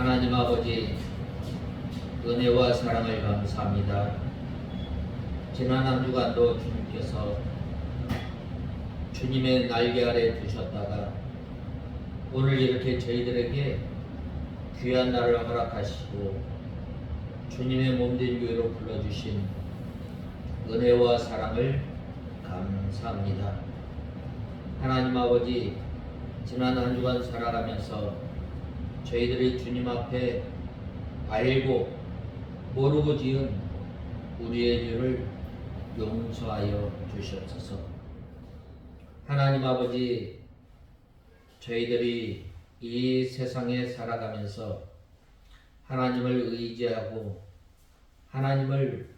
하나님 아버지, 은혜와 사랑을 감사합니다. 지난 한 주간도 주님께서 주님의 날개 아래 두셨다가 오늘 이렇게 저희들에게 귀한 날을 허락하시고 주님의 몸된 교회로 불러주신 은혜와 사랑을 감사합니다. 하나님 아버지, 지난 한 주간 살아가면서 저희들이 주님 앞에 알고 모르고 지은 우리의 죄를 용서하여 주시옵소서. 하나님 아버지, 저희들이 이 세상에 살아가면서 하나님을 의지하고 하나님을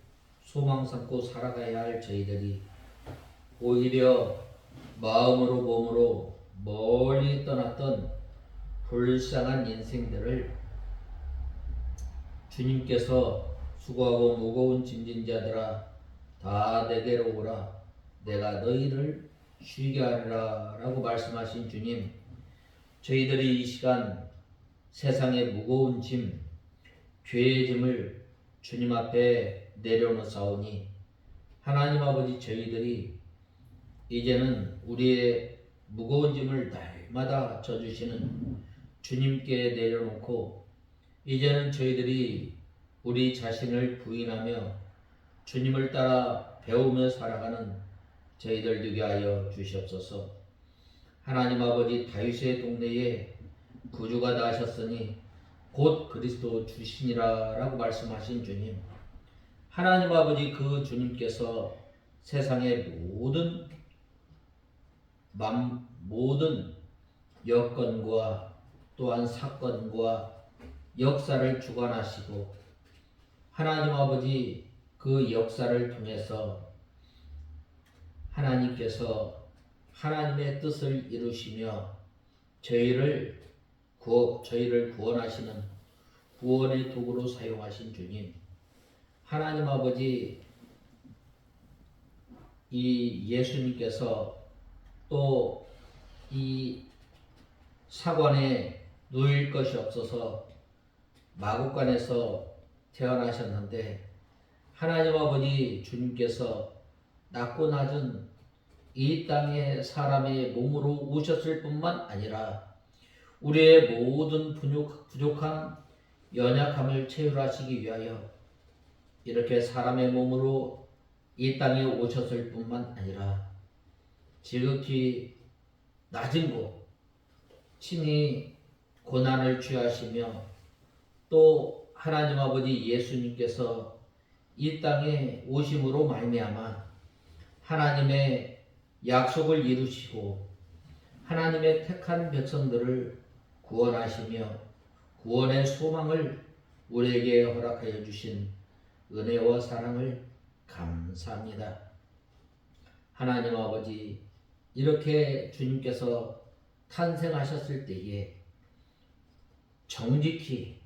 소망 삼고 살아가야 할 저희들이 오히려 마음으로 몸으로 멀리 떠났던 불쌍한 인생들을 주님께서 수고하고 무거운 짐진 자들아 다 내게로 오라, 내가 너희를 쉬게 하리라 라고 말씀하신 주님, 저희들이 이 시간 세상의 무거운 짐, 죄의 짐을 주님 앞에 내려놓사오니 하나님 아버지, 저희들이 이제는 우리의 무거운 짐을 날마다 져주시는 주님께 내려놓고 이제는 저희들이 우리 자신을 부인하며 주님을 따라 배우며 살아가는 저희들 되게 하여 주시옵소서. 하나님 아버지, 다윗의 동네에 구주가 나셨으니 곧 그리스도 주시니라 라고 말씀하신 주님, 하나님 아버지, 그 주님께서 세상의 모든 여건과 또한 사건과 역사를 주관하시고 하나님 아버지, 그 역사를 통해서 하나님께서 하나님의 뜻을 이루시며 저희를 구원하시는 구원의 도구로 사용하신 주님, 하나님 아버지, 이 예수님께서 또 이 사관에 누일 것이 없어서 마국간에서 태어나셨는데 하나님 아버지, 주님께서 낮고 낮은 이 땅에 사람의 몸으로 오셨을 뿐만 아니라 우리의 모든 부족한 연약함을 채울하시기 위하여 이렇게 사람의 몸으로 이 땅에 오셨을 뿐만 아니라 지극히 낮은 곳 친히 고난을 취하시며 또 하나님 아버지, 예수님께서 이 땅에 오심으로 말미암아 하나님의 약속을 이루시고 하나님의 택한 백성들을 구원하시며 구원의 소망을 우리에게 허락하여 주신 은혜와 사랑을 감사합니다. 하나님 아버지, 이렇게 주님께서 탄생하셨을 때에 정직히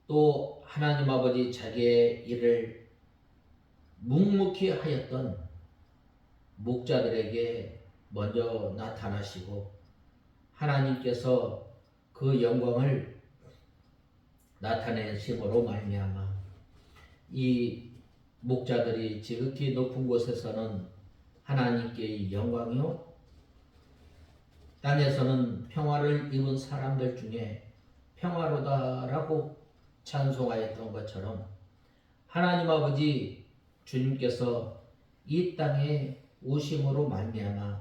또 하나님 아버지, 자기의 일을 묵묵히 하였던 목자들에게 먼저 나타나시고 하나님께서 그 영광을 나타내심으로 말미암아 이 목자들이 지극히 높은 곳에서는 하나님께 영광이요, 땅에서는 평화를 입은 사람들 중에 평화로다라고 찬송하였던 것처럼 하나님 아버지, 주님께서 이 땅에 오심으로 말미암아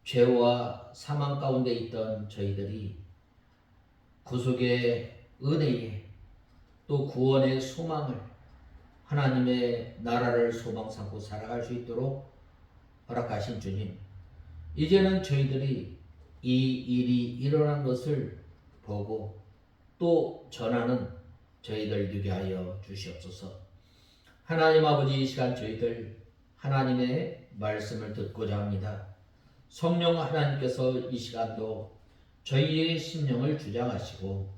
죄와 사망 가운데 있던 저희들이 구속의 은혜에 또 구원의 소망을 하나님의 나라를 소망 삼고 살아갈 수 있도록 허락하신 주님, 이제는 저희들이 이 일이 일어난 것을 보고 또 전하는 저희들 되게 하여 주시옵소서. 하나님 아버지, 이 시간 저희들 하나님의 말씀을 듣고자 합니다. 성령 하나님께서 이 시간도 저희의 심령을 주장하시고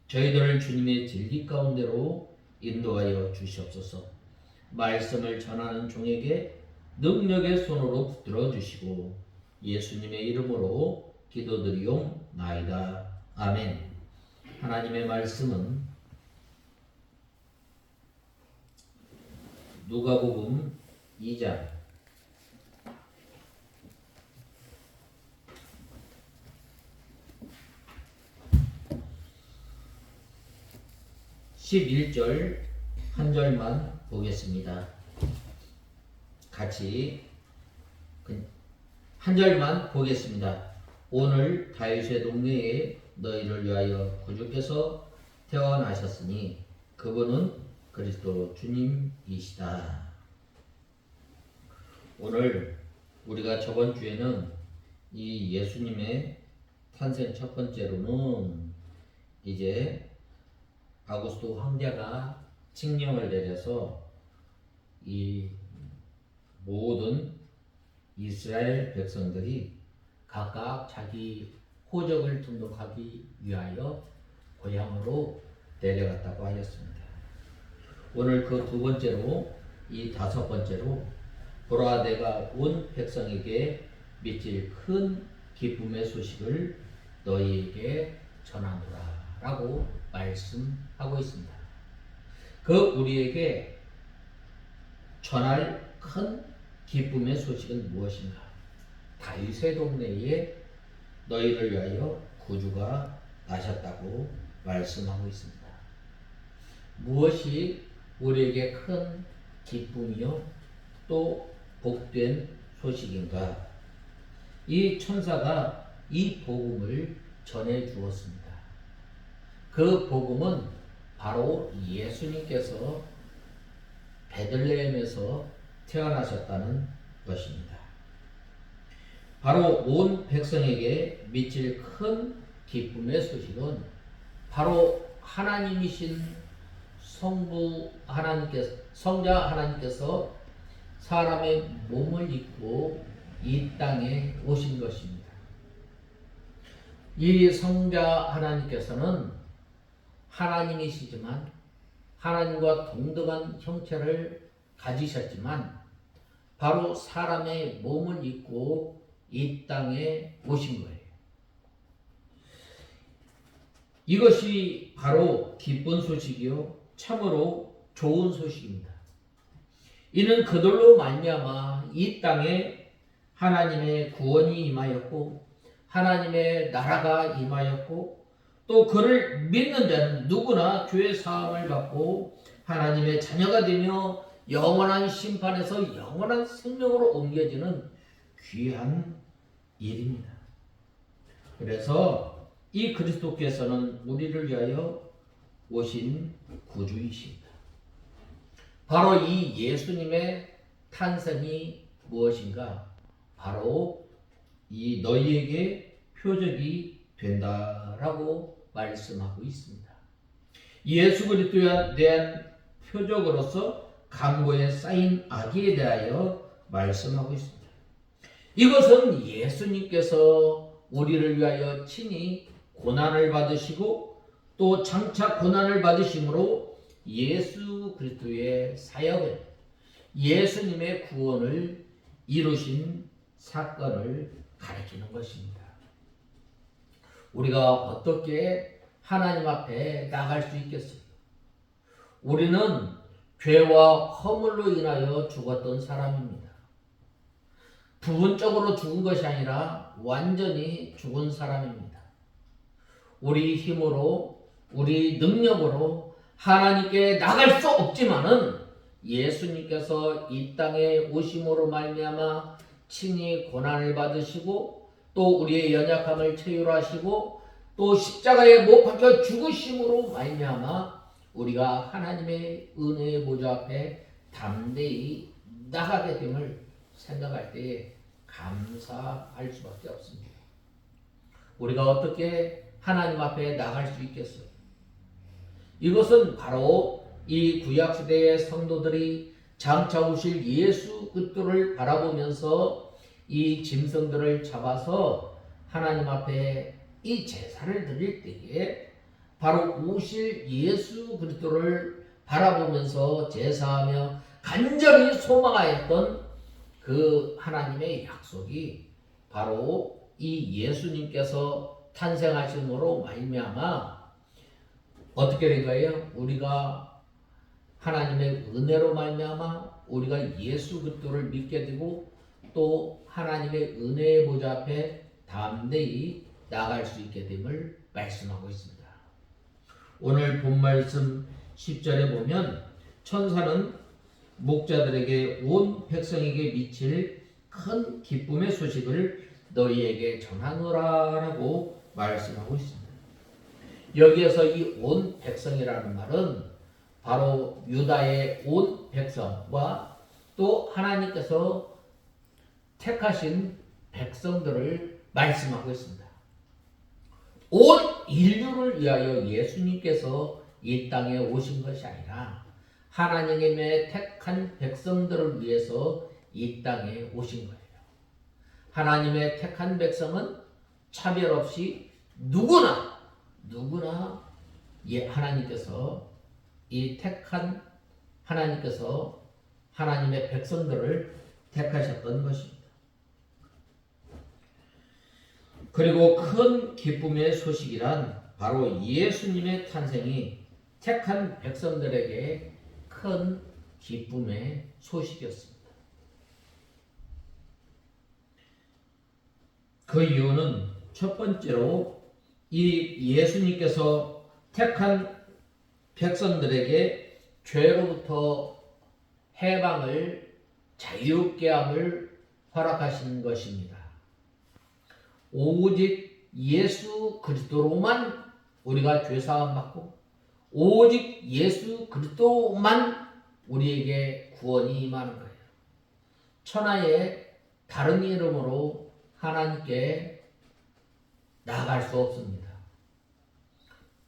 저희들을 주님의 진리 가운데로 인도하여 주시옵소서. 말씀을 전하는 종에게 능력의 손으로 붙들어 주시고 예수님의 이름으로 기도드리옵나이다. 아멘. 하나님의 말씀은 누가복음 2장 11절 한 절만 보겠습니다. 같이 한 절만 보겠습니다. 오늘 다윗의 동네에 너희를 위하여 구주께서 태어나셨으니 그분은 그리스도 주님이시다. 오늘 우리가 저번 주에는 이 예수님의 탄생 첫 번째로는 이제 아구스도 황제가 칙령을 내려서 이 모든 이스라엘 백성들이 각각 자기 호적을 등록하기 위하여 고향으로 내려갔다고 하였습니다. 오늘 그 두 번째로 이 다섯 번째로 보라 내가 온 백성에게 미칠 큰 기쁨의 소식을 너희에게 전하노라 라고 말씀하고 있습니다. 그 우리에게 전할 큰 기쁨의 소식은 무엇인가? 다윗의 동네에 너희를 위하여 구주가 나셨다고 말씀하고 있습니다. 무엇이 우리에게 큰 기쁨이요 또 복된 소식인가? 이 천사가 이 복음을 전해 주었습니다. 그 복음은 바로 예수님께서 베들레헴에서 태어나셨다는 것입니다. 바로 온 백성에게 미칠 큰 기쁨의 소식은 바로 하나님이신 성자 하나님께서 사람의 몸을 입고 이 땅에 오신 것입니다. 이 성자 하나님께서는 하나님이시지만 하나님과 동등한 형체를 가지셨지만 바로 사람의 몸을 입고 이 땅에 오신 거예요. 이것이 바로 기쁜 소식이요 참으로 좋은 소식입니다. 이는 그들로 말미암아 이 땅에 하나님의 구원이 임하였고 하나님의 나라가 임하였고 또 그를 믿는 자는 누구나 죄 사함을 받고 하나님의 자녀가 되며 영원한 심판에서 영원한 생명으로 옮겨지는 귀한 일입니다. 그래서 이 그리스도께서는 우리를 위하여 오신 구주이십니다. 바로 이 예수님의 탄생이 무엇인가? 바로 이 너희에게 표적이 된다라고 말씀하고 있습니다. 예수 그리스도에 대한 표적으로서 강고에 쌓인 악에 대하여 말씀하고 있습니다. 이것은 예수님께서 우리를 위하여 친히 고난을 받으시고 또 장차 고난을 받으심으로 예수 그리스도의 사역을 예수님의 구원을 이루신 사건을 가리키는 것입니다. 우리가 어떻게 하나님 앞에 나갈 수 있겠어요? 우리는 죄와 허물로 인하여 죽었던 사람입니다. 부분적으로 죽은 것이 아니라 완전히 죽은 사람입니다. 우리 힘으로, 우리 능력으로 하나님께 나갈 수 없지만은 예수님께서 이 땅에 오심으로 말미암아 친히 고난을 받으시고 또 우리의 연약함을 체휼하시고 또 십자가에 못 박혀 죽으심으로 말미암아 우리가 하나님의 은혜의 보좌 앞에 담대히 나가게 됨을 생각할 때에 감사할 수밖에 없습니다. 우리가 어떻게 하나님 앞에 나갈 수 있겠어요? 이것은 바로 이 구약시대의 성도들이 장차 오실 예수 그리스도를 바라보면서 이 짐승들을 잡아서 하나님 앞에 이 제사를 드릴 때에 바로 오실 예수 그리스도를 바라보면서 제사하며 간절히 소망하였던 그 하나님의 약속이 바로 이 예수님께서 탄생하심으로 말미암아 어떻게 된 거예요? 우리가 하나님의 은혜로 말미암아 우리가 예수 그리스도를 믿게 되고 또 하나님의 은혜의 보좌 앞에 담대히 나아갈 수 있게 됨을 말씀하고 있습니다. 오늘 본 말씀 10절에 보면 천사는 목자들에게 온 백성에게 미칠 큰 기쁨의 소식을 너희에게 전하노라 라고 말씀하고 있습니다. 여기에서 이 온 백성이라는 말은 바로 유다의 온 백성과 또 하나님께서 택하신 백성들을 말씀하고 있습니다. 온 인류를 위하여 예수님께서 이 땅에 오신 것이 아니라 하나님의 택한 백성들을 위해서 이 땅에 오신 거예요. 하나님의 택한 백성은 차별 없이 누구나 하나님께서 이 택한 하나님께서 하나님의 백성들을 택하셨던 것입니다. 그리고 큰 기쁨의 소식이란 바로 예수님의 탄생이 택한 백성들에게 큰 기쁨의 소식이었습니다. 그 이유는 첫 번째로 이 예수님께서 택한 백성들에게 죄로부터 해방을 자유롭게 함을 허락하신 것입니다. 오직 예수 그리스도로만 우리가 죄사함 받고 오직 예수 그리스도만 우리에게 구원이 임하는 거예요. 천하의 다른 이름으로 하나님께 나아갈 수 없습니다.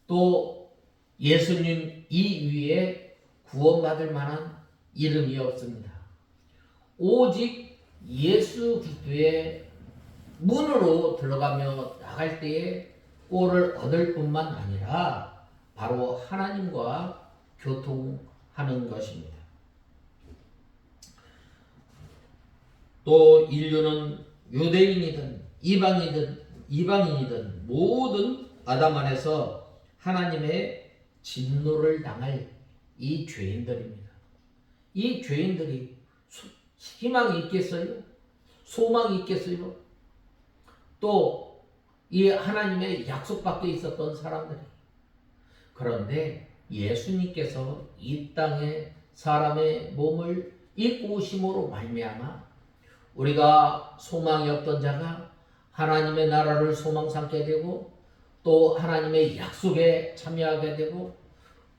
또 예수님 이위에 구원받을 만한 이름이 없습니다. 오직 예수 그리스도의 문으로 들어가며 나갈 때에 꼴을 얻을 뿐만 아니라 바로 하나님과 교통하는 것입니다. 또 인류는 유대인이든 이방인이든 모든 아담 안에서 하나님의 진노를 당할 이 죄인들입니다. 이 죄인들이 희망이 있겠어요? 소망이 있겠어요? 또 이 하나님의 약속 밖에 있었던 사람들이. 그런데 예수님께서 이 땅에 사람의 몸을 입고 오심으로 말미암아 우리가 소망이 없던 자가 하나님의 나라를 소망 삼게 되고 또 하나님의 약속에 참여하게 되고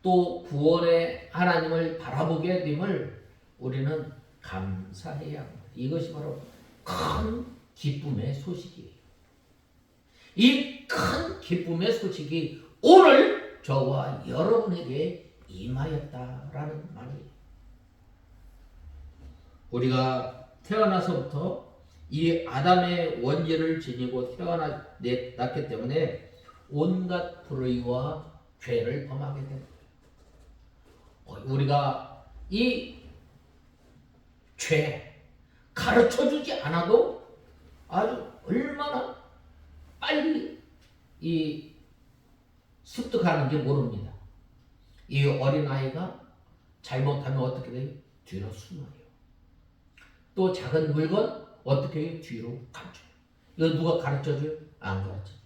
또 구원의 하나님을 바라보게 됨을 우리는 감사해야 합니다. 이것이 바로 큰 기쁨의 소식이에요. 이 큰 기쁨의 소식이 오늘 저와 여러분에게 임하였다라는 말이에요. 우리가 태어나서부터 이 아담의 원죄를 지니고 태어났기 때문에 온갖 불의와 죄를 범하게 됩니다. 우리가 이 죄 가르쳐주지 않아도 아주 얼마나 빨리 이 습득하는지 모릅니다. 이 어린아이가 잘못하면 어떻게 돼요? 뒤로 숨어요. 또 작은 물건 어떻게 해요? 뒤로 감춰요. 이거 누가 가르쳐줘요? 안 가르쳐요.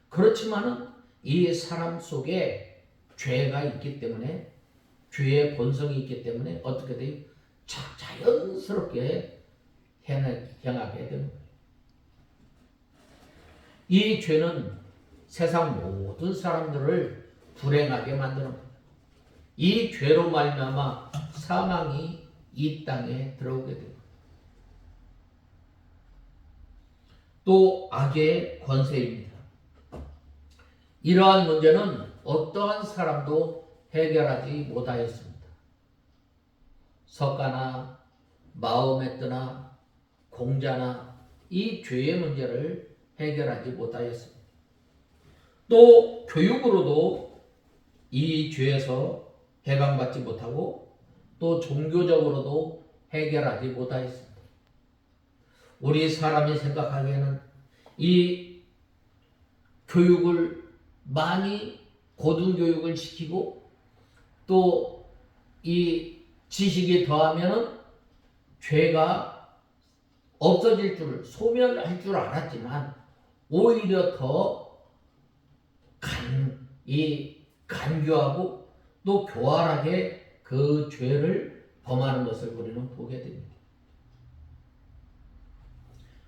그렇지만은 이 사람 속에 죄가 있기 때문에 죄의 본성이 있기 때문에 어떻게 돼요? 자연스럽게 행하게 되는 거예요. 이 죄는 세상 모든 사람들을 불행하게 만드는 겁니다. 이 죄로 말미암아 사망이 이 땅에 들어오게 됩니다. 또 악의 권세입니다. 이러한 문제는 어떠한 사람도 해결하지 못하였습니다. 석가나 마호메트나 공자나 이 죄의 문제를 해결하지 못하였습니다. 또 교육으로도 이 죄에서 해방받지 못하고 또 종교적으로도 해결하지 못하였습니다. 우리 사람이 생각하기에는 이 교육을 많이 고등교육을 시키고 또 이 지식이 더하면은 죄가 없어질 줄, 소멸할 줄 알았지만 오히려 더 간교하고 또 교활하게 그 죄를 범하는 것을 우리는 보게 됩니다.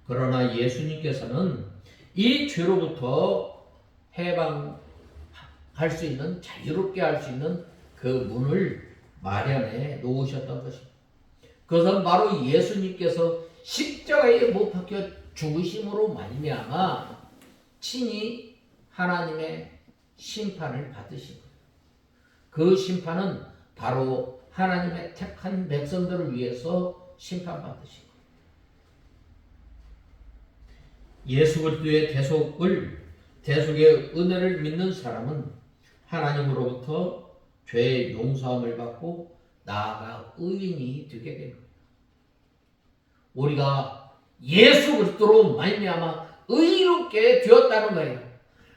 그러나 예수님께서는 이 죄로부터 해방할 수 있는, 자유롭게 할 수 있는 그 문을 마련해 놓으셨던 것입니다. 그것은 바로 예수님께서 십자가에 못 박혀 죽으심으로 말미암아 친히 하나님의 심판을 받으신 거예요. 그 심판은 바로 하나님의 택한 백성들을 위해서 심판받으신 거예요. 예수 그리스도의 대속의 은혜를 믿는 사람은 하나님으로부터 죄의 용서함을 받고 나아가 의인이 되게 됩니다. 우리가 예수 그리스도로 말미암아 의롭게 되었다는 거예요.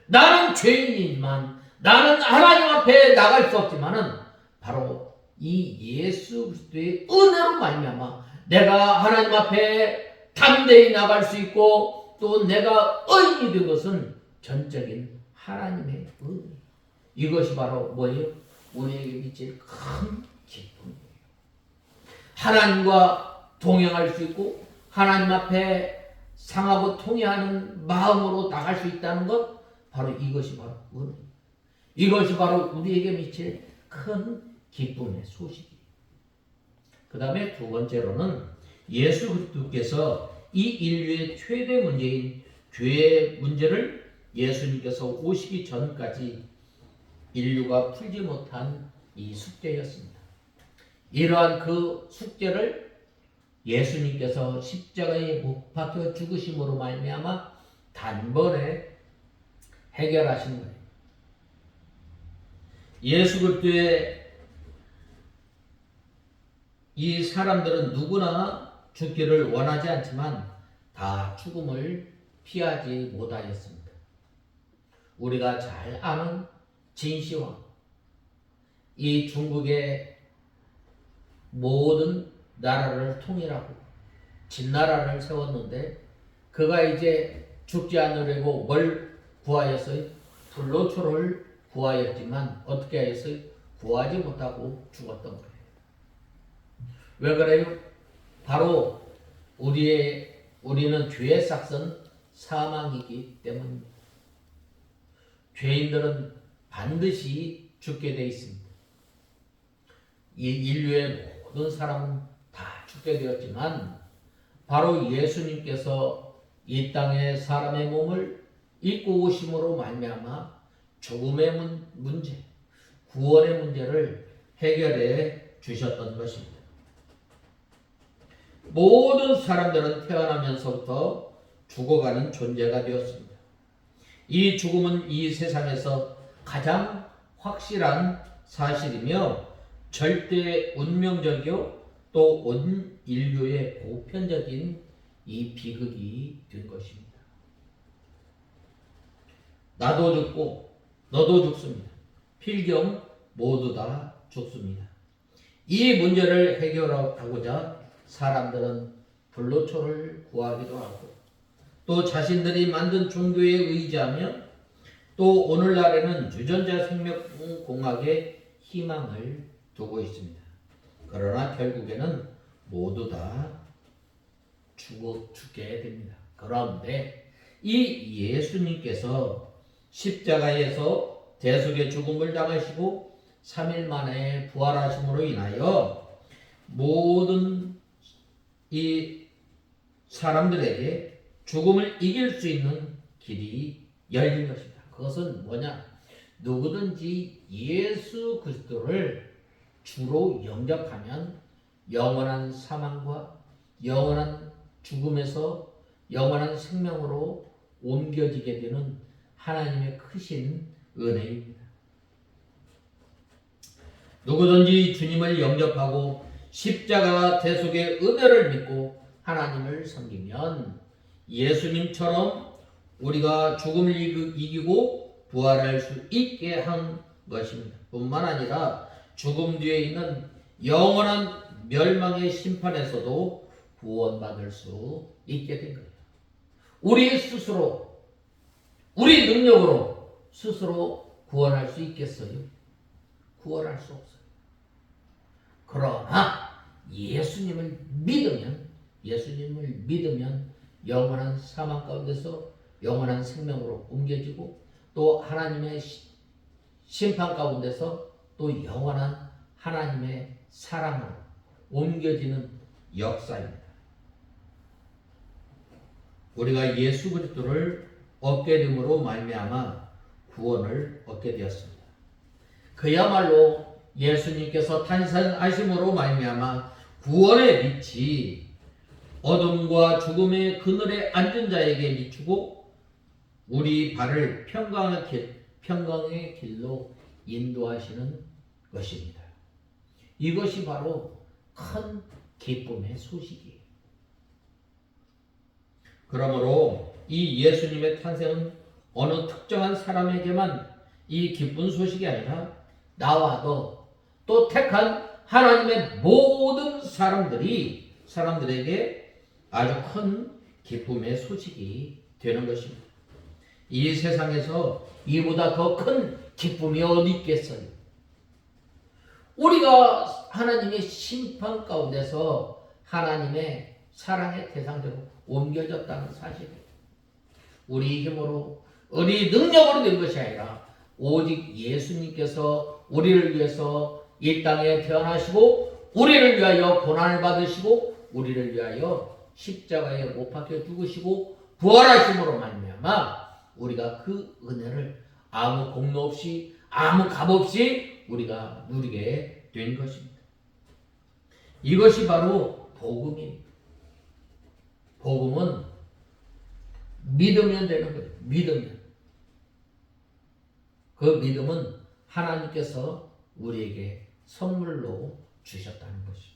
나는 죄인이지만, 나는 하나님 앞에 나갈 수 없지만은 바로 이 예수 그리스도의 은혜로 말미암아 내가 하나님 앞에 담대히 나갈 수 있고 또 내가 의인이 된 것은 전적인 하나님의 은혜. 이것이 바로 뭐예요? 우리에게 미칠 큰 기쁨이에요. 하나님과 동행할 수 있고 하나님 앞에 상하고 통회하는 마음으로 나갈 수 있다는 것, 바로 이것이 바로 은혜. 이것이 바로 우리에게 미칠 큰 기쁨의 소식이에요. 그 다음에 두 번째로는 예수 그리스도께서 이 인류의 최대 문제인 죄의 문제를 예수님께서 오시기 전까지 인류가 풀지 못한 이 숙제였습니다. 이러한 그 숙제를 예수님께서 십자가에 못 박혀 죽으심으로 말미암아 단번에 해결하신 거예요. 예수 그리스도의 이 사람들은 누구나 죽기를 원하지 않지만 다 죽음을 피하지 못하였습니다. 우리가 잘 아는 진시황, 이 중국의 모든 나라를 통일하고 진나라를 세웠는데 그가 이제 죽지 않으려고 뭘 구하였어요? 불로초를 구하였지만 어떻게 하였어요? 구하지 못하고 죽었던 거예요. 왜 그래요? 바로 우리는 죄의 삭은 사망이기 때문입니다. 죄인들은 반드시 죽게 되어 있습니다. 이 인류의 모든 사람은 다 죽게 되었지만 바로 예수님께서 이 땅에 사람의 몸을 입고 오심으로 말미암아 죽음의 문제, 구원의 문제를 해결해 주셨던 것입니다. 모든 사람들은 태어나면서부터 죽어가는 존재가 되었습니다. 이 죽음은 이 세상에서 가장 확실한 사실이며 절대 운명적이요 또 온 인류의 보편적인 이 비극이 된 것입니다. 나도 죽고 너도 죽습니다. 필경 모두 다 죽습니다. 이 문제를 해결하고자 사람들은 불로초를 구하기도 하고 또 자신들이 만든 종교에 의지하며 또 오늘날에는 유전자 생명공학에 희망을 두고 있습니다. 그러나 결국에는 모두 다 죽게 됩니다. 그런데 이 예수님께서 십자가에서 대속의 죽음을 당하시고 3일 만에 부활하심으로 인하여 모든 이 사람들에게 죽음을 이길 수 있는 길이 열린 것입니다. 그것은 뭐냐? 누구든지 예수 그리스도를 주로 영접하면 영원한 사망과 영원한 죽음에서 영원한 생명으로 옮겨지게 되는 하나님의 크신 은혜입니다. 누구든지 주님을 영접하고 십자가 대속의 은혜를 믿고 하나님을 섬기면 예수님처럼 우리가 죽음을 이기고 부활할 수 있게 한 것입니다. 뿐만 아니라 죽음 뒤에 있는 영원한 멸망의 심판에서도 구원받을 수 있게 된 거예요. 우리 스스로, 우리 능력으로 스스로 구원할 수 있겠어요? 구원할 수 없어요. 그러나 예수님을 믿으면 영원한 사망 가운데서 영원한 생명으로 옮겨지고 또 하나님의 심판 가운데서 또 영원한 하나님의 사랑으로 옮겨지는 역사입니다. 우리가 예수 그리스도를 얻게 됨으로 말미암아 구원을 얻게 되었습니다. 그야말로 예수님께서 탄생하심으로 말미암아 구원의 빛이 어둠과 죽음의 그늘에 앉은 자에게 비추고 우리 발을 평강의 길로 인도하시는 것입니다. 이것이 바로 큰 기쁨의 소식이에요. 그러므로 이 예수님의 탄생은 어느 특정한 사람에게만 이 기쁜 소식이 아니라 나와 너 또 택한 하나님의 모든 사람들에게 아주 큰 기쁨의 소식이 되는 것입니다. 이 세상에서 이보다 더 큰 기쁨이 어디 있겠어요? 우리가 하나님의 심판 가운데서 하나님의 사랑의 대상자로 옮겨졌다는 사실이에요. 우리 힘으로, 우리 능력으로 된 것이 아니라 오직 예수님께서 우리를 위해서 이 땅에 태어나시고 우리를 위하여 고난을 받으시고 우리를 위하여 십자가에 못 박혀 죽으시고 부활하심으로 말미암아 우리가 그 은혜를 아무 공로 없이 아무 값 없이 우리가 누리게 된 것입니다. 이것이 바로 복음입니다. 복음은 믿으면 되는 거예요. 믿으면. 그 믿음은 하나님께서 우리에게 선물로 주셨다는 것입니다.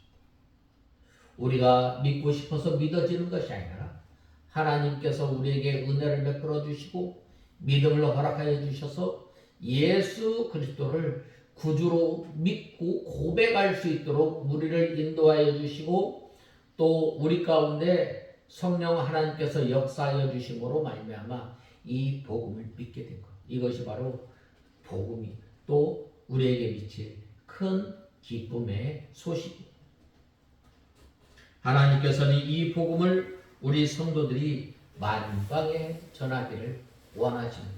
우리가 믿고 싶어서 믿어지는 것이 아니라 하나님께서 우리에게 은혜를 베풀어 주시고 믿음을 허락하여 주셔서 예수 그리스도를 구주로 믿고 고백할 수 있도록 우리를 인도하여 주시고 또 우리 가운데 성령 하나님께서 역사하여 주심으로 말미암아 이 복음을 믿게 된 것. 이것이 바로 복음이 또 우리에게 미칠 큰 기쁨의 소식입니다. 하나님께서는 이 복음을 우리 성도들이 만방에 전하기를 원하십니다.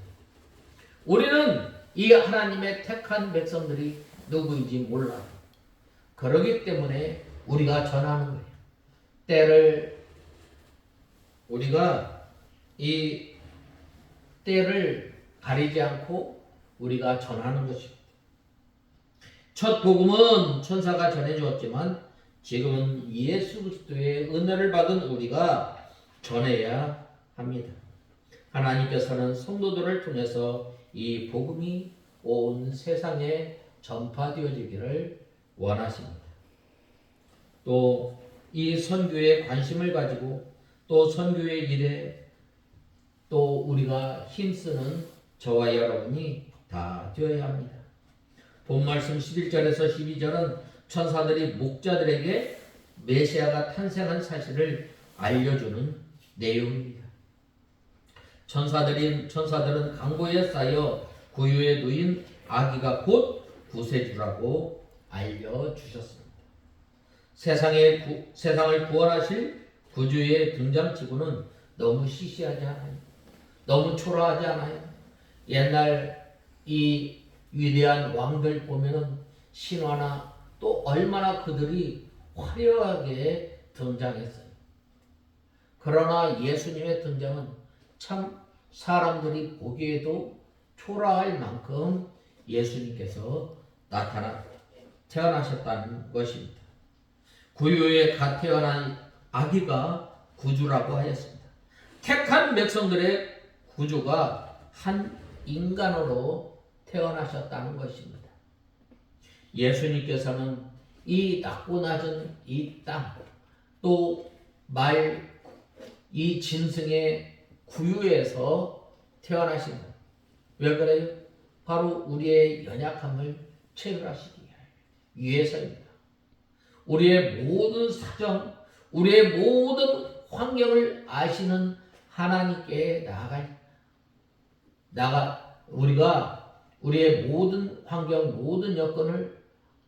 우리는 이 하나님의 택한 백성들이 누구인지 몰라요. 그러기 때문에 우리가 전하는 거예요. 우리가 이 때를 가리지 않고 우리가 전하는 것입니다. 첫 복음은 천사가 전해주었지만 지금은 예수 그리스도의 은혜를 받은 우리가 전해야 합니다. 하나님께서는 성도들을 통해서 이 복음이 온 세상에 전파되어지기를 원하십니다. 또 이 선교에 관심을 가지고 또 선교의 일에 또 우리가 힘쓰는 저와 여러분이 다 되어야 합니다. 본 말씀 11절에서 12절은 천사들이 목자들에게 메시아가 탄생한 사실을 알려주는 내용입니다. 천사들은 강보에 쌓여 구유에 누인 아기가 곧 구세주라고 알려주셨습니다. 세상을 구원하실 구주의 등장치고는 너무 시시하지 않아요? 너무 초라하지 않아요? 옛날 이 위대한 왕들 보면은 신화나 또 얼마나 그들이 화려하게 등장했어요. 그러나 예수님의 등장은 참 사람들이 보기에도 초라할 만큼 예수님께서 태어나셨다는 것입니다. 구유에 갓 태어난 아기가 구주라고 하였습니다. 택한 백성들의 구주가 한 인간으로 태어나셨다는 것입니다. 예수님께서는 이 낮고 낮은 이 땅, 또 이 짐승의 구유에서 태어나신 것. 왜 그래요? 바로 우리의 연약함을 체결하시기 위해서입니다. 우리의 모든 사정, 우리의 모든 환경을 아시는 하나님께 우리가 우리의 모든 환경, 모든 여건을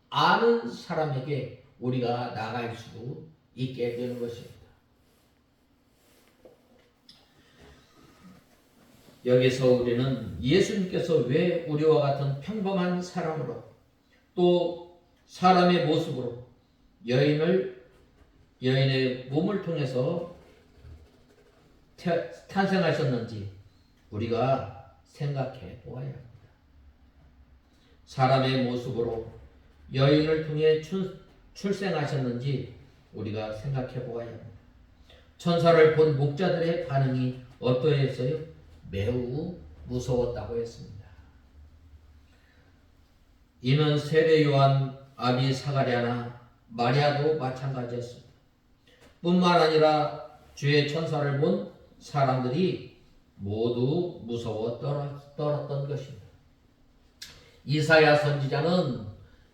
아는 사람에게 우리가 나갈 수 있게 되는 것입니다. 여기서 우리는 예수님께서 왜 우리와 같은 평범한 사람으로 또 사람의 모습으로 여인의 몸을 통해서 탄생하셨는지 우리가 생각해 보아야 합니다. 사람의 모습으로 여인을 통해 출생하셨는지 우리가 생각해 보아야 합니다. 천사를 본 목자들의 반응이 어떠했어요? 매우 무서웠다고 했습니다. 이는 세례 요한, 아비 사가랴나 마리아도 마찬가지였습니다. 뿐만 아니라 주의 천사를 본 사람들이 모두 무서워 떨었던 것입니다. 이사야 선지자는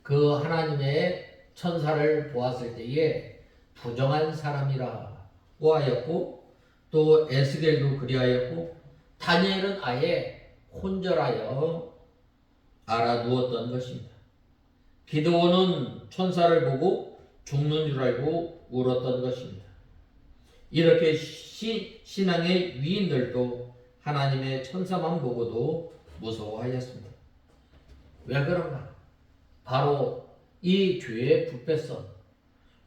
그 하나님의 천사를 보았을 때에 부정한 사람이라고 하였고, 또 에스겔도 그리하였고, 다니엘은 아예 혼절하여 알아두었던 것입니다. 기드온은 천사를 보고 죽는 줄 알고 울었던 것입니다. 이렇게 신앙의 위인들도 하나님의 천사만 보고도 무서워하였습니다. 왜 그런가? 바로 이 죄의 불패성,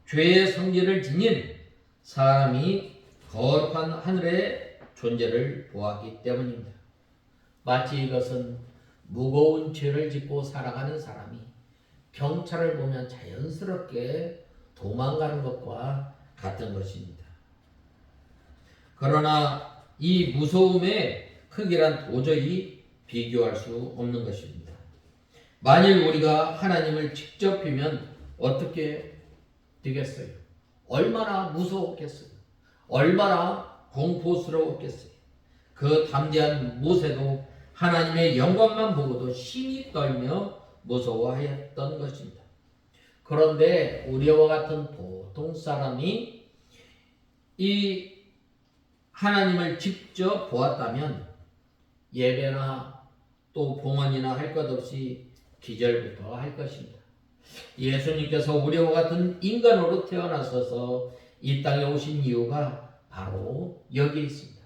죄의 성질을 지닌 사람이 거룩한 하늘의 존재를 보았기 때문입니다. 마치 이것은 무거운 죄를 짓고 살아가는 사람이 경찰을 보면 자연스럽게 도망가는 것과 같은 것입니다. 그러나 이 무서움의 크기란 도저히 비교할 수 없는 것입니다. 만일 우리가 하나님을 직접 뵈면 어떻게 되겠어요? 얼마나 무서웠겠어요? 얼마나 공포스러웠겠어요? 그 담대한 모세도 하나님의 영광만 보고도 심히 떨며 무서워하였던 것입니다. 그런데 우리와 같은 보통 사람이 이 하나님을 직접 보았다면 예배나 또 봉헌이나 할 것 없이 기절부터 할 것입니다. 예수님께서 우리와 같은 인간으로 태어나셔서 이 땅에 오신 이유가 바로 여기에 있습니다.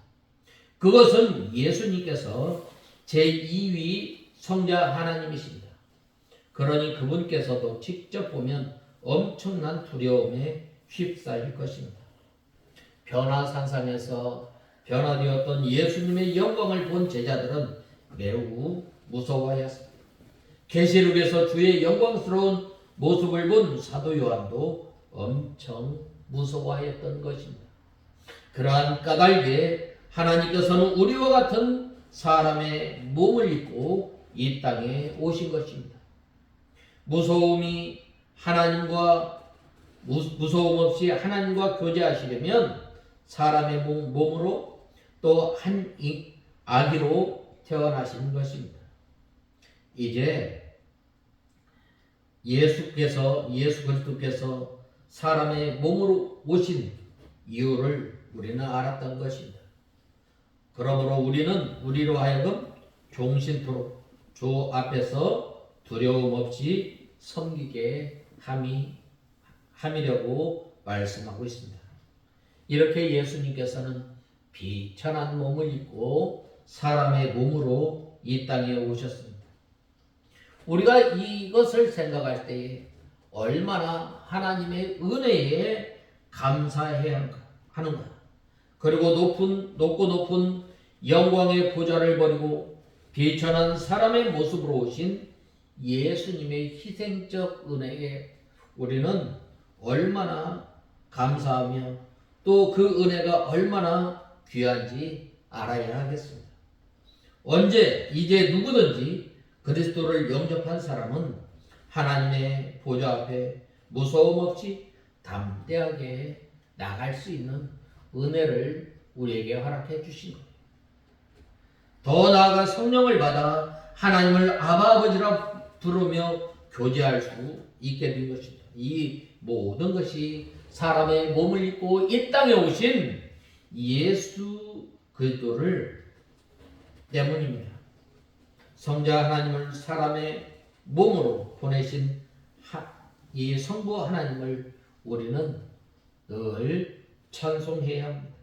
그것은 예수님께서 제2위 성자 하나님이십니다. 그러니 그분께서도 직접 보면 엄청난 두려움에 휩싸일 것입니다. 변화산상에서 변화되었던 예수님의 영광을 본 제자들은 매우 무서워하였습니다. 계시록에서 주의 영광스러운 모습을 본 사도 요한도 엄청 무서워하였던 것입니다. 그러한 까닭에 하나님께서는 우리와 같은 사람의 몸을 입고 이 땅에 오신 것입니다. 무서움 없이 하나님과 교제하시려면 사람의 몸으로 또 한 아기로 태어나신 것입니다. 이제 예수 그리스도께서 사람의 몸으로 오신 이유를 우리는 알았던 것입니다. 그러므로 우리로 하여금 종신토록 주 앞에서 두려움 없이 섬기게 함이려고 말씀하고 있습니다. 이렇게 예수님께서는 비천한 몸을 입고 사람의 몸으로 이 땅에 오셨습니다. 우리가 이것을 생각할 때에 얼마나 하나님의 은혜에 감사해야 하는가. 그리고 높고 높은 영광의 보좌를 버리고 비천한 사람의 모습으로 오신 예수님의 희생적 은혜에 우리는 얼마나 감사하며 또 그 은혜가 얼마나 귀한지 알아야 하겠습니다. 이제 누구든지 그리스도를 영접한 사람은 하나님의 보좌 앞에 무서움 없이 담대하게 나갈 수 있는 은혜를 우리에게 허락해 주신 거예요. 더 나아가 성령을 받아 하나님을 아버지라 부르며 교제할 수 있게 된 것입니다. 이 모든 것이 사람의 몸을 입고 이 땅에 오신 예수 그리스도를 때문입니다. 성자 하나님을 사람의 몸으로 보내신 이 성부 하나님을 우리는 늘 찬송해야 합니다.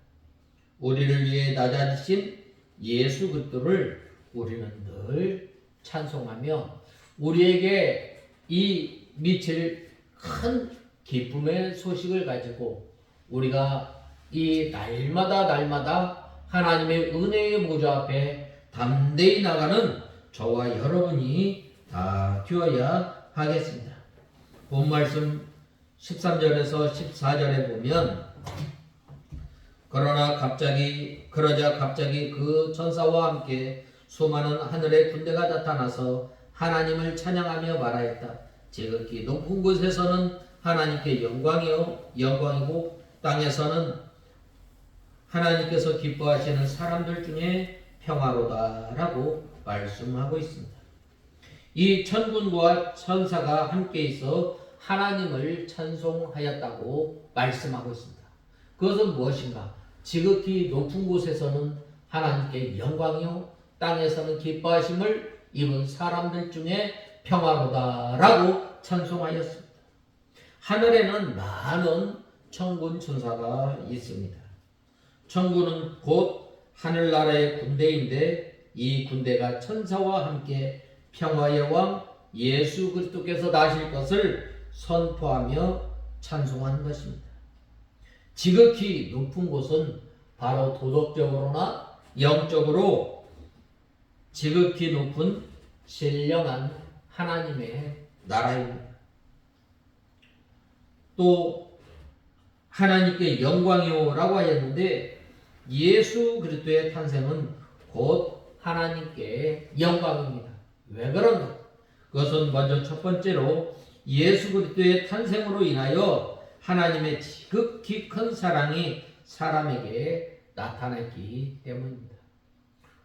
우리를 위해 낮아지신 예수 그리스도를 우리는 늘 찬송하며 우리에게 이 미칠 큰 기쁨의 소식을 가지고 우리가 이 날마다 하나님의 은혜의 보좌 앞에 담대히 나가는 저와 여러분이 다 되어야 하겠습니다. 본 말씀 13절에서 14절에 보면 그러자 갑자기 그 천사와 함께 수많은 하늘의 군대가 나타나서 하나님을 찬양하며 말하였다. 지극히 높은 곳에서는 하나님께 영광이고 땅에서는 하나님께서 기뻐하시는 사람들 중에 평화로다라고 말씀하고 있습니다. 이 천군과 천사가 함께 있어 하나님을 찬송하였다고 말씀하고 있습니다. 그것은 무엇인가? 지극히 높은 곳에서는 하나님께 영광이요 땅에서는 기뻐하심을 입은 사람들 중에 평화로다라고 찬송하였습니다. 하늘에는 많은 천군 천사가 있습니다. 천군은 곧 하늘나라의 군대인데 이 군대가 천사와 함께 평화의 왕 예수 그리스도께서 나실 것을 선포하며 찬송하는 것입니다. 지극히 높은 곳은 바로 도덕적으로나 영적으로 지극히 높은 신령한 하나님의 나라입니다. 또 하나님께 영광이요라고 하였는데 예수 그리스도의 탄생은 곧 하나님께 영광입니다. 왜 그런가? 그것은 먼저 첫 번째로 예수 그리스도의 탄생으로 인하여 하나님의 지극히 큰 사랑이 사람에게 나타났기 때문입니다.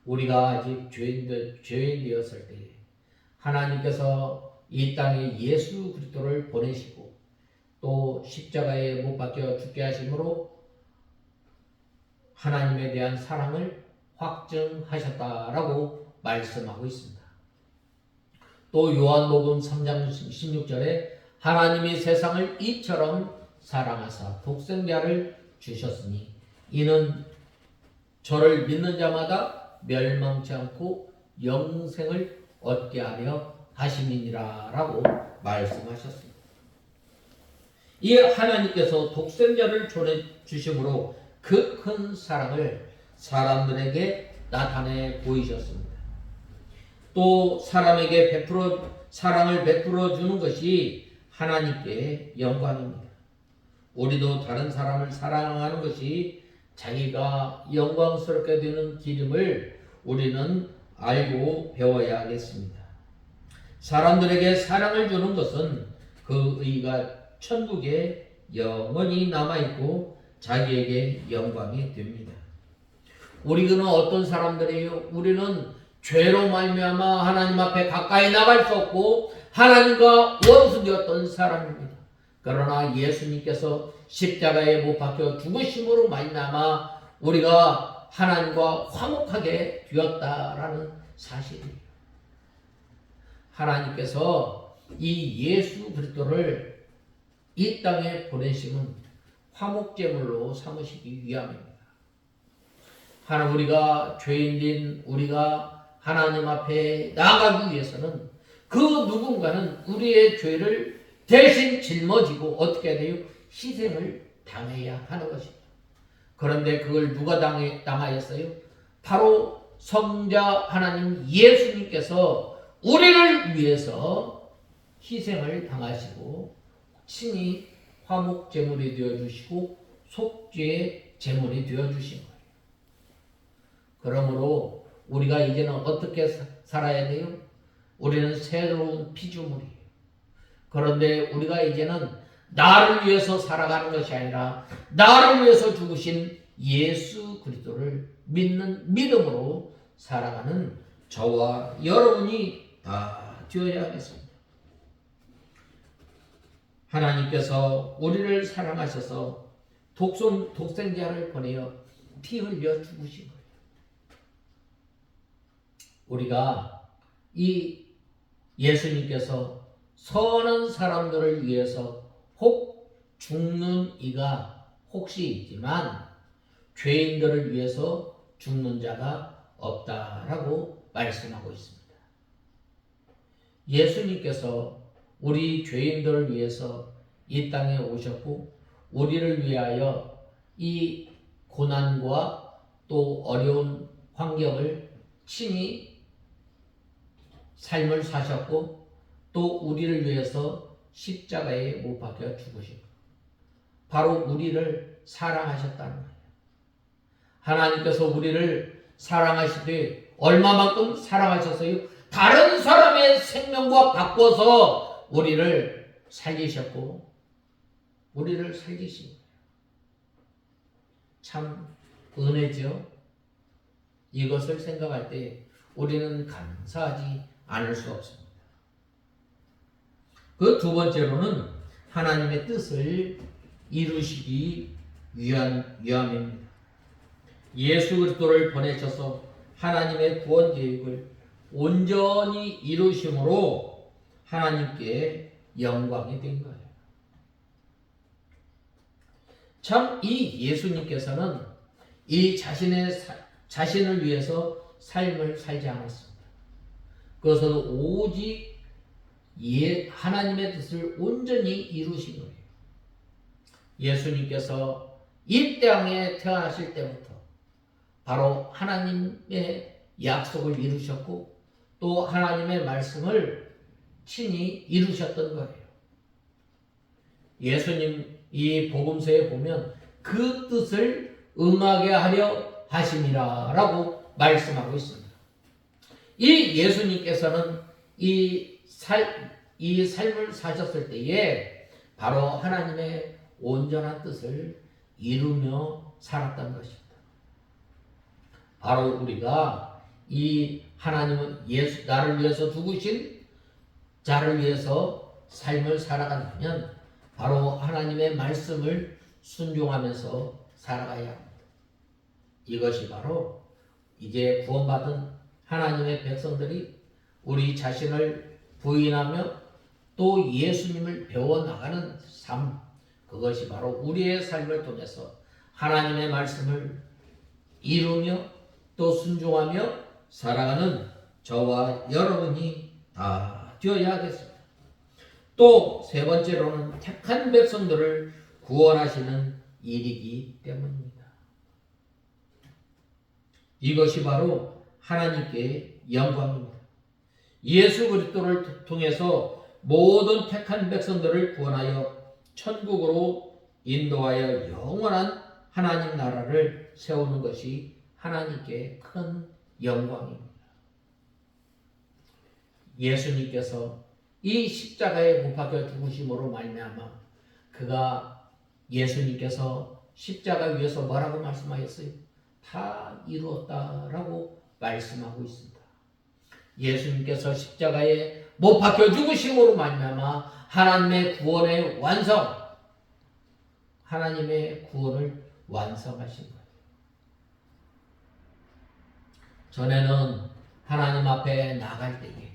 우리가 아직 죄인 되었을 때 하나님께서 이 땅에 예수 그리스도를 보내시고 또 십자가에 못 박혀 죽게 하심으로 하나님에 대한 사랑을 확증하셨다라고 말씀하고 있습니다. 또 요한복음 3장 16절에 하나님이 세상을 이처럼 사랑하사 독생자를 주셨으니 이는 저를 믿는 자마다 멸망치 않고 영생을 얻게 하려 하심이니라라고 말씀하셨습니다. 이 하나님께서 독생자를 주심으로 그 큰 사랑을 사람들에게 나타내 보이셨습니다. 또 사람에게 사랑을 베풀어 주는 것이 하나님께 영광입니다. 우리도 다른 사람을 사랑하는 것이 자기가 영광스럽게 되는 길임을 우리는 알고 배워야 하겠습니다. 사람들에게 사랑을 주는 것은 그 의가 천국에 영원히 남아있고 자기에게 영광이 됩니다. 우리는 어떤 사람들이에요? 우리는 죄로 말미암아 하나님 앞에 가까이 나갈 수 없고 하나님과 원수되었던 사람입니다. 그러나 예수님께서 십자가에 못 박혀 죽으심으로 말미암아 우리가 하나님과 화목하게 되었다라는 사실입니다. 하나님께서 이 예수 그리스도를 이 땅에 보내심은 화목제물로 삼으시기 위함입니다. 우리가 죄인인 우리가 하나님 앞에 나가기 위해서는 그 누군가는 우리의 죄를 대신 짊어지고 어떻게 해야 돼요? 희생을 당해야 하는 것입니다. 그런데 그걸 누가 당하였어요? 바로 성자 하나님 예수님께서 우리를 위해서 희생을 당하시고 친히 화목제물이 되어주시고 속죄의 제물이 되어주신 거예요. 그러므로 우리가 이제는 어떻게 살아야 돼요? 우리는 새로운 피조물이에요. 그런데 우리가 이제는 나를 위해서 살아가는 것이 아니라 나를 위해서 죽으신 예수 그리스도를 믿는 믿음으로 살아가는 저와 여러분이 다 되어야 하겠습니다. 하나님께서 우리를 사랑하셔서 독생자를 보내어 피 흘려 죽으신 거예요. 우리가 이 예수님께서 선한 사람들을 위해서 혹 죽는 이가 혹시 있지만 죄인들을 위해서 죽는 자가 없다라고 말씀하고 있습니다. 예수님께서 우리 죄인들을 위해서 이 땅에 오셨고 우리를 위하여 이 고난과 또 어려운 환경을 친히 삶을 사셨고 또 우리를 위해서 십자가에 못 박혀 죽으시고 바로 우리를 사랑하셨다는 거예요. 하나님께서 우리를 사랑하시되 얼마만큼 사랑하셨어요? 다른 사람의 생명과 바꿔서 우리를 살리셨고 우리를 살리신 거예요. 참 은혜죠. 이것을 생각할 때 우리는 감사하지 않을 수 없습니다. 그 두 번째로는 하나님의 뜻을 이루시기 위함입니다. 예수 그리스도를 보내셔서 하나님의 구원 계획을 온전히 이루심으로 하나님께 영광이 된 거예요. 참 이 예수님께서는 이 자신을 위해서 삶을 살지 않았습니다. 그것은 오직 하나님의 뜻을 온전히 이루신 거예요. 예수님께서 이 땅에 태어나실 때부터 바로 하나님의 약속을 이루셨고 또 하나님의 말씀을 친히 이루셨던 거예요. 예수님 이 복음서에 보면 그 뜻을 응하게 하려 하심이라 라고 말씀하고 있습니다. 이 예수님께서는 이 삶을 사셨을 때에 바로 하나님의 온전한 뜻을 이루며 살았던 것입니다. 바로 우리가 이 하나님은 나를 위해서 죽으신 자를 위해서 삶을 살아간다면 바로 하나님의 말씀을 순종하면서 살아가야 합니다. 이것이 바로 이제 구원받은 하나님의 백성들이 우리 자신을 부인하며 또 예수님을 배워나가는 삶, 그것이 바로 우리의 삶을 통해서 하나님의 말씀을 이루며 또 순종하며 살아가는 저와 여러분이 다 되어야 하겠습니다. 또 세 번째로는 택한 백성들을 구원하시는 일이기 때문입니다. 이것이 바로 하나님께 영광입니다. 예수 그리스도를 통해서 모든 택한 백성들을 구원하여 천국으로 인도하여 영원한 하나님 나라를 세우는 것이 하나님께 큰 영광입니다. 예수님께서 이 십자가에 못 박혀 죽으심으로 말미암아 예수님께서 십자가 위에서 뭐라고 말씀하셨어요? 다 이루었다라고 말씀하고 있습니다. 예수님께서 십자가에 못 박혀 죽으심으로 말미암아 하나님의 구원의 완성, 하나님의 구원을 완성하신 거예요. 전에는 하나님 앞에 나갈 때에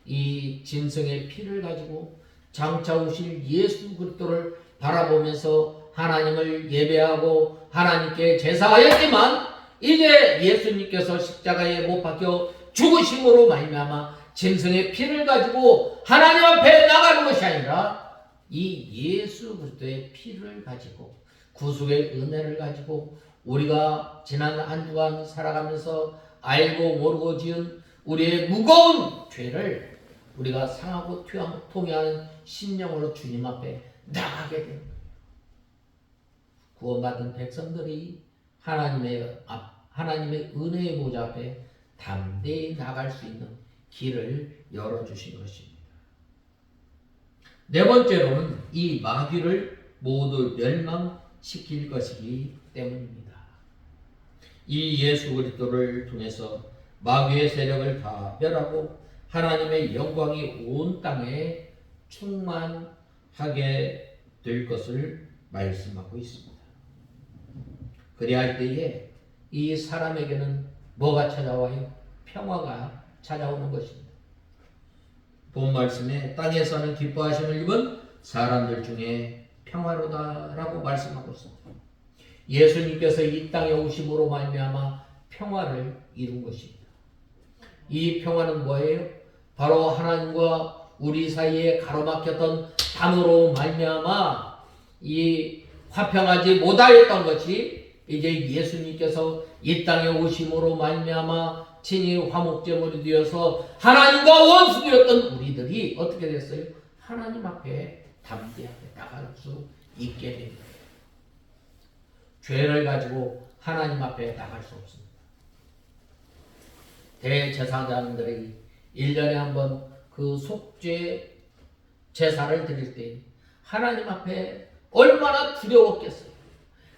이 짐승의 피를 가지고 장차 오실 예수 그리스도를 바라보면서 하나님을 예배하고 하나님께 제사하였지만 이제 예수님께서 십자가에 못 박혀 죽으심으로 말미암아 짐승의 피를 가지고 하나님 앞에 나가는 것이 아니라 이 예수 그리스도의 피를 가지고 구속의 은혜를 가지고 우리가 지난 한 주간 살아가면서 알고 모르고 지은 우리의 무거운 죄를 우리가 상하고 통회하는 심령으로 주님 앞에 나가게 되는 거예요. 구원받은 백성들이 하나님의 은혜의 보좌 앞에 담대히 나갈 수 있는 길을 열어주신 것입니다. 네 번째로는 이 마귀를 모두 멸망시킬 것이기 때문입니다. 이 예수 그리스도를 통해서 마귀의 세력을 다 멸하고 하나님의 영광이 온 땅에 충만하게 될 것을 말씀하고 있습니다. 그리할 때에 이 사람에게는 뭐가 찾아와요? 평화가 찾아오는 것입니다. 본 말씀에 땅에서는 기뻐하심을 입은 사람들 중에 평화로다라고 말씀하고 있습니다. 예수님께서 이 땅에 오심으로 말미암아 평화를 이룬 것입니다. 이 평화는 뭐예요? 바로 하나님과 우리 사이에 가로막혔던 담으로 말미암아 이 화평하지 못하였던 것이 이제 예수님께서 이 땅에 오심으로 말미암아 친히 화목제물이 되어서 하나님과 원수되었던 우리들이 어떻게 됐어요? 하나님 앞에 담대하게 나갈 수 있게 됩니다. 죄를 가지고 하나님 앞에 나갈 수 없습니다. 대제사장들이 1년에 한 번 그 속죄 제사를 드릴 때 하나님 앞에 얼마나 두려웠겠어요.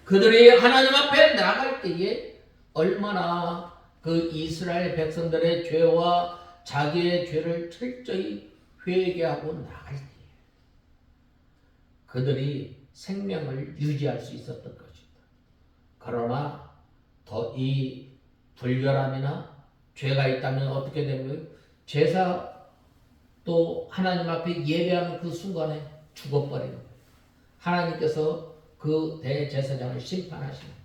그들이 하나님 앞에 나갈 때에 얼마나 그 이스라엘 백성들의 죄와 자기의 죄를 철저히 회개하고 나갈 때에 그들이 생명을 유지할 수 있었던 것입니다. 그러나 더 이 불결함이나 죄가 있다면 어떻게 되는 거예요? 제사 또 하나님 앞에 예배하는 그 순간에 죽어버리는 거예요. 하나님께서 그 대제사장을 심판하시는 거예요.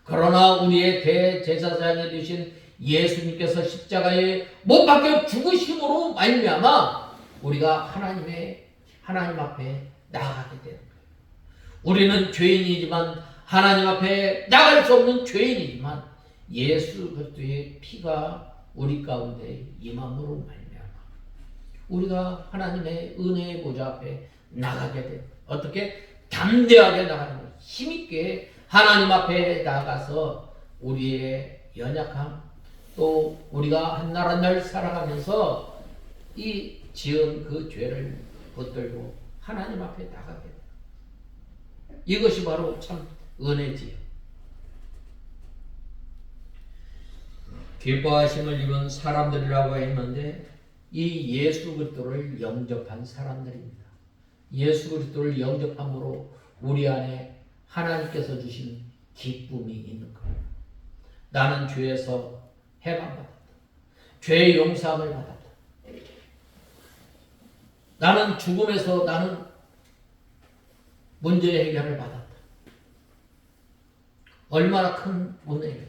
그러나 우리의 대제사장이 되신 예수님께서 십자가에 못 박혀 죽으심으로 말미암아 우리가 하나님 앞에 나아가게 되는 거예요. 우리는 죄인이지만 하나님 앞에 나갈 수 없는 죄인이지만 예수 그리스도의 피가 우리 가운데 임함으로 말미암아 우리가 하나님의 은혜의 보좌 앞에 나가게 돼. 어떻게? 담대하게 나가는 거예요. 힘있게 하나님 앞에 나가서 우리의 연약함 또 우리가 한 날 한 날 살아가면서 이 지은 그 죄를 붙들고 하나님 앞에 나가게 돼요. 이것이 바로 참 은혜지요. 기뻐하심을 입은 사람들이라고 했는데 이 예수 그리스도를 영접한 사람들입니다. 예수 그리스도를 영접함으로 우리 안에 하나님께서 주신 기쁨이 있는 거예요. 나는 죄에서 해방받았다. 죄의 용서함을 받았다. 나는 죽음에서 나는 문제 해결을 받았다. 얼마나 큰 은혜예요.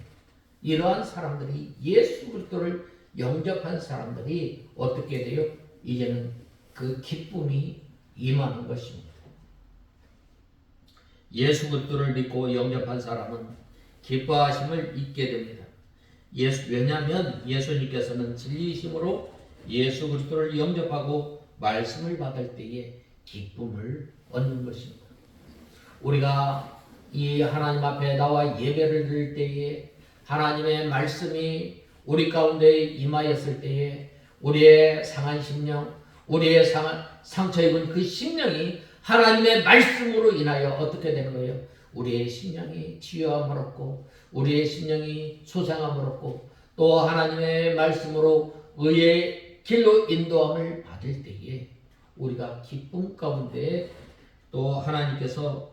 이러한 사람들이 예수 그리스도를 영접한 사람들이 어떻게 돼요? 이제는 그 기쁨이 임하는 것입니다. 예수 그리스도를 믿고 영접한 사람은 기뻐하심을 잊게 됩니다. 왜냐하면 예수님께서는 진리이심으로 예수 그리스도를 영접하고 말씀을 받을 때에 기쁨을 얻는 것입니다. 우리가 이 하나님 앞에 나와 예배를 드릴 때에 하나님의 말씀이 우리 가운데 임하였을 때에 우리의 상한 심령, 우리의 상처 입은 그 심령이 하나님의 말씀으로 인하여 어떻게 되는 거예요? 우리의 심령이 치유함을 얻고 우리의 심령이 소생함을 얻고 또 하나님의 말씀으로 의의 길로 인도함을 받을 때에 우리가 기쁨 가운데 또 하나님께서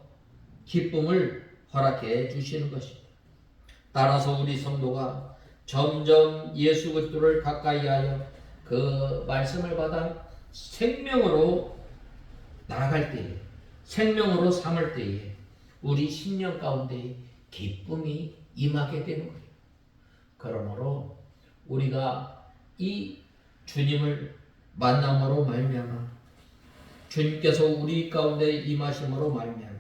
기쁨을 허락해 주시는 것입니다. 따라서 우리 성도가 점점 예수 그리스도를 가까이 하여 그 말씀을 받아 생명으로 나아갈 때에 생명으로 삼을 때에 우리 심령 가운데 기쁨이 임하게 되는 거예요. 그러므로 우리가 이 주님을 만남으로 말미암아 주님께서 우리 가운데 임하심으로 말미암아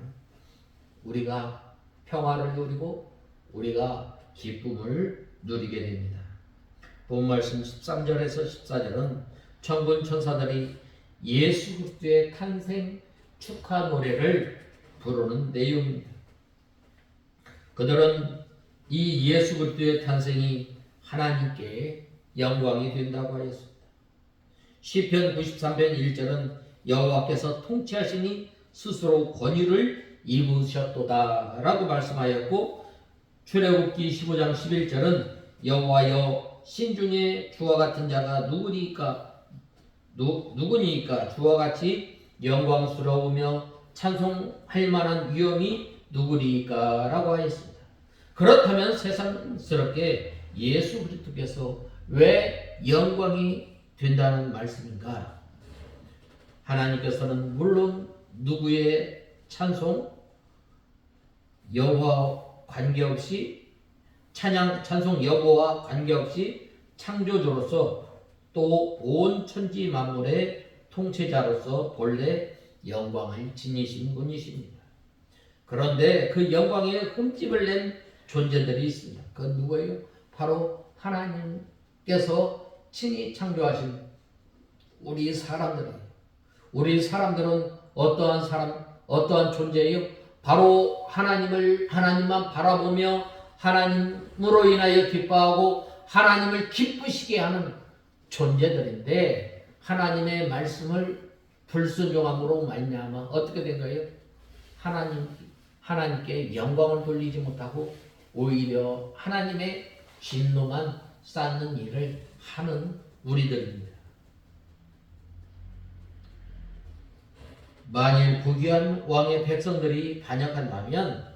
우리가 평화를 누리고 우리가 기쁨을 누리게 됩니다. 본 말씀 13절에서 14절은 천군 천사들이 예수 그리스도의 탄생 축하 노래를 부르는 내용입니다. 그들은 이 예수 그리스도의 탄생이 하나님께 영광이 된다고 하였습니다. 시편 93편 1절은 여호와께서 통치하시니 스스로 권위를 입으셨도다 라고 말씀하였고 출애굽기 15장 11절은 여호와여 신중에 주와 같은 자가 누구니까 주와 같이 영광스러우며 찬송할 만한 위엄이 누구리까 라고 하였습니다. 그렇다면 세상스럽게 예수 그리스도께서 왜 영광이 된다는 말씀인가? 하나님께서는 물론 누구의 찬송, 여호와 관계없이 찬송 여호와 관계없이 창조주로서 또 온 천지 만물의 통치자로서 본래 영광을 지니신 분이십니다. 그런데 그 영광에 흠집을 낸 존재들이 있습니다. 그건 누구예요? 바로 하나님께서 친히 창조하신 우리 사람들이에요. 우리 사람들은 어떠한 존재예요? 바로 하나님만 바라보며 하나님으로 인하여 기뻐하고 하나님을 기쁘시게 하는 존재들인데, 하나님의 말씀을 불순종함으로 말미암아 어떻게 된 거예요? 하나님께 영광을 돌리지 못하고 오히려 하나님의 진노만 쌓는 일을 하는 우리들입니다. 만일 부귀한 왕의 백성들이 반역한다면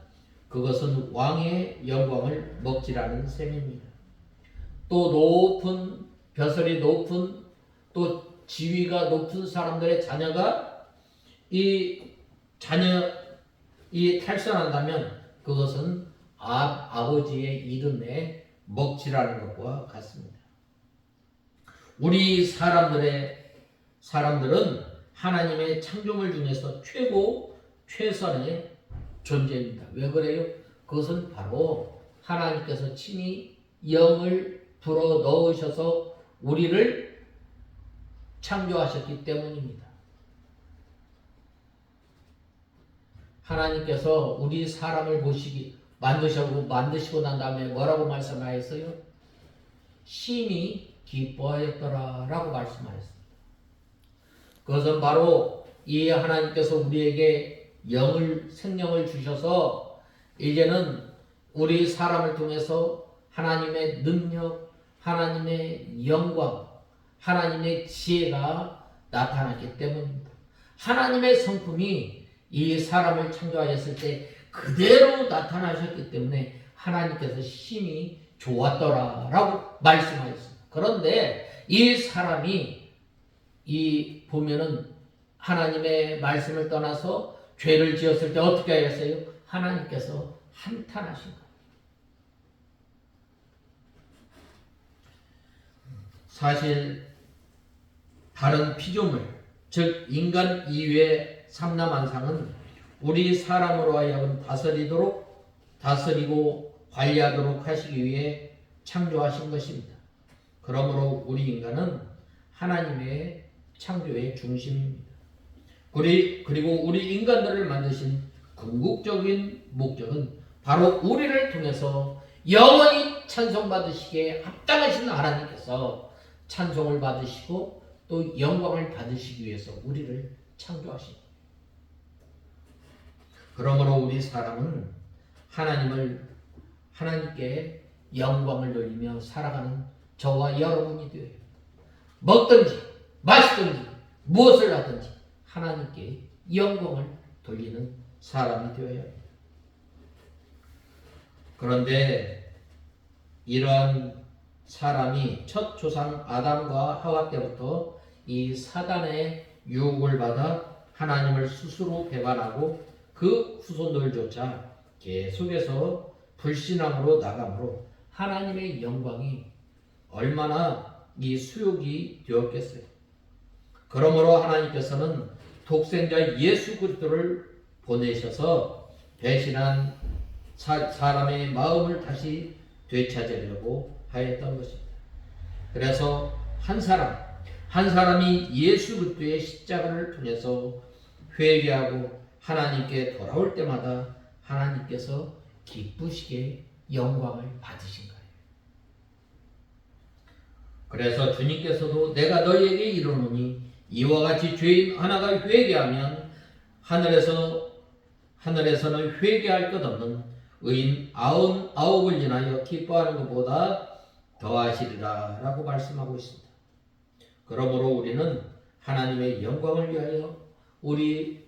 그것은 왕의 영광을 먹지라는 셈입니다. 또 높은 벼슬이 높은 또 지위가 높은 사람들의 자녀가 이 탈선한다면 그것은 아버지의 이름에 먹지라는 것과 같습니다. 우리 사람들은 하나님의 창조물 중에서 최선의 존재입니다. 왜 그래요? 그것은 바로 하나님께서 친히 영을 불어 넣으셔서 우리를 창조하셨기 때문입니다. 하나님께서 우리 사람을 만드시고 난 다음에 뭐라고 말씀하였어요? 심히 기뻐하였더라 라고 말씀하였습니다. 그것은 바로 이 하나님께서 우리에게 생명을 주셔서 이제는 우리 사람을 통해서 하나님의 능력, 하나님의 영광, 하나님의 지혜가 나타났기 때문입니다. 하나님의 성품이 이 사람을 창조하셨을 때 그대로 나타나셨기 때문에 하나님께서 심히 좋았더라 라고 말씀하셨습니다. 그런데 이 사람이 보면은 하나님의 말씀을 떠나서 죄를 지었을 때 어떻게 하였어요? 하나님께서 한탄하신 거예요. 사실 다른 피조물, 즉 인간 이외의 삼라만상은 우리 사람으로 하여금 다스리고 관리하도록 하시기 위해 창조하신 것입니다. 그러므로 우리 인간은 하나님의 창조의 중심입니다. 그리고 우리 인간들을 만드신 궁극적인 목적은 바로 우리를 통해서 영원히 찬송받으시기에 합당하신 하나님께서 찬송을 받으시고 또 영광을 받으시기 위해서 우리를 창조하십니다. 그러므로 우리 사람은 하나님께 영광을 돌리며 살아가는 저와 여러분이 되어요. 먹든지 마시든지 무엇을 하든지 하나님께 영광을 돌리는 사람이 되어야 합니다. 그런데 이러한 사람이 첫 조상 아담과 하와 때부터 이 사단의 유혹을 받아 하나님을 스스로 배반하고 그 후손들조차 계속해서 불신앙으로 나가므로 하나님의 영광이 얼마나 이 수욕이 되었겠어요. 그러므로 하나님께서는 독생자 예수 그리스도를 보내셔서 배신한 사람의 마음을 다시 되찾으려고 하였던 것입니다. 그래서 한 사람이 예수 그리스도의 십자가를 통해서 회개하고 하나님께 돌아올 때마다 하나님께서 기쁘시게 영광을 받으신 거예요. 그래서 주님께서도 내가 너희에게 이르노니 이와 같이 죄인 하나가 회개하면 하늘에서는 회개할 것 없는 의인 99을 인하여 기뻐하는 것보다 더하시리라 라고 말씀하고 있습니다. 그러므로 우리는 하나님의 영광을 위하여 우리의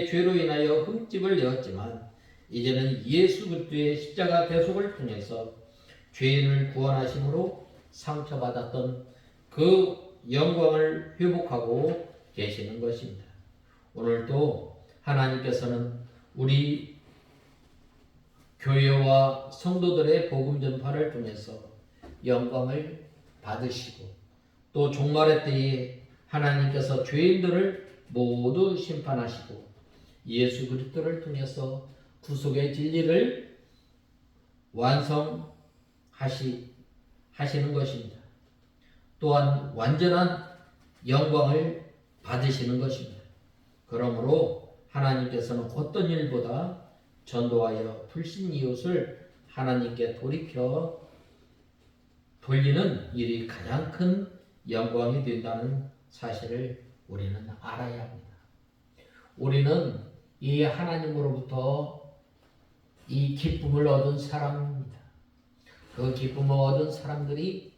죄로 인하여 흠집을 내었지만 이제는 예수 그리스도의 십자가 대속을 통해서 죄인을 구원하심으로 상처받았던 그 영광을 회복하고 계시는 것입니다. 오늘도 하나님께서는 우리 교회와 성도들의 복음 전파를 통해서 영광을 받으시고 또 종말의 때에 하나님께서 죄인들을 모두 심판하시고 예수 그리스도를 통해서 구속의 진리를 완성하시는 것입니다. 또한 완전한 영광을 받으시는 것입니다. 그러므로 하나님께서는 어떤 일보다 전도하여 불신 이웃을 하나님께 돌이켜 돌리는 일이 가장 큰 영광이 된다는 사실을 우리는 알아야 합니다. 우리는 이 하나님으로부터 이 기쁨을 얻은 사람입니다. 그 기쁨을 얻은 사람들이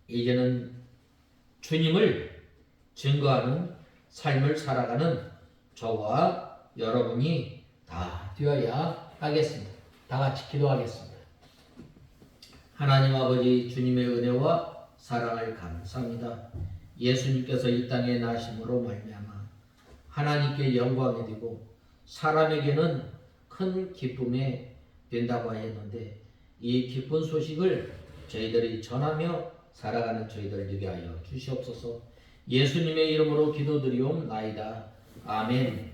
이제는 주님을 증거하는 삶을 살아가는 저와 여러분이 다 되어야 하겠습니다. 다 같이 기도하겠습니다. 하나님 아버지, 주님의 은혜와 사랑을 감사합니다. 예수님께서 이 땅에 나심으로 말미암아 하나님께 영광이 되고 사람에게는 큰 기쁨이 된다고 하였는데 이 기쁜 소식을 저희들이 전하며 살아가는 저희들 되게 하여 주시옵소서. 예수님의 이름으로 기도드리옵나이다. 아멘.